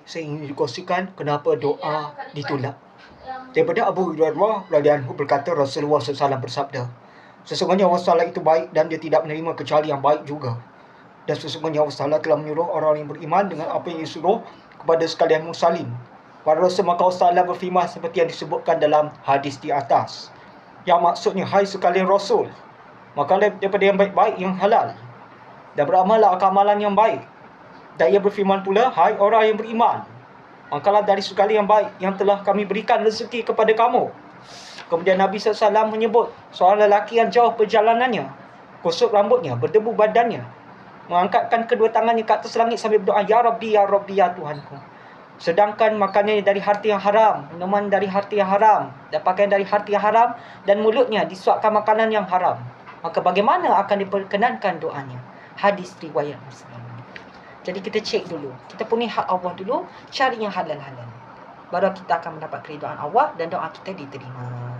saya ingin dikongsikan kenapa doa ditolak. Daripada Abu Hurairah radhiyallahu anhu berkata, Rasulullah SAW bersabda, sesungguhnya Allah Taala itu baik dan dia tidak menerima kecuali yang baik juga. Dan sesungguhnya Allah Taala telah menyuruh orang yang beriman dengan apa yang disuruh kepada sekalian muslim. Pada Rasul maka Allah Taala berfirman seperti yang disebutkan dalam hadis di atas. Yang maksudnya, hai sekalian Rasul, maka daripada yang baik-baik yang halal, dan beramallah amalan yang baik. Dan ia berfirman pula, hai orang yang beriman, makalah dari segala yang baik yang telah kami berikan rezeki kepada kamu. Kemudian Nabi SAW menyebut seorang lelaki yang jauh perjalanannya, kusut rambutnya, berdebu badannya, mengangkatkan kedua tangannya ke atas langit sambil berdoa, Ya Rabbi, Ya Rabbi, Ya Tuhanku. Sedangkan makannya dari harta yang haram, minuman dari harta yang haram, dan pakaian dari harta yang haram, dan mulutnya disuapkan makanan yang haram. Maka bagaimana akan diperkenankan doanya? Hadis riwayat Muslim. Jadi kita cek dulu, kita penuhi hak Allah dulu, cari yang halal-halal, baru kita akan mendapat keridhaan Allah dan doa kita diterima.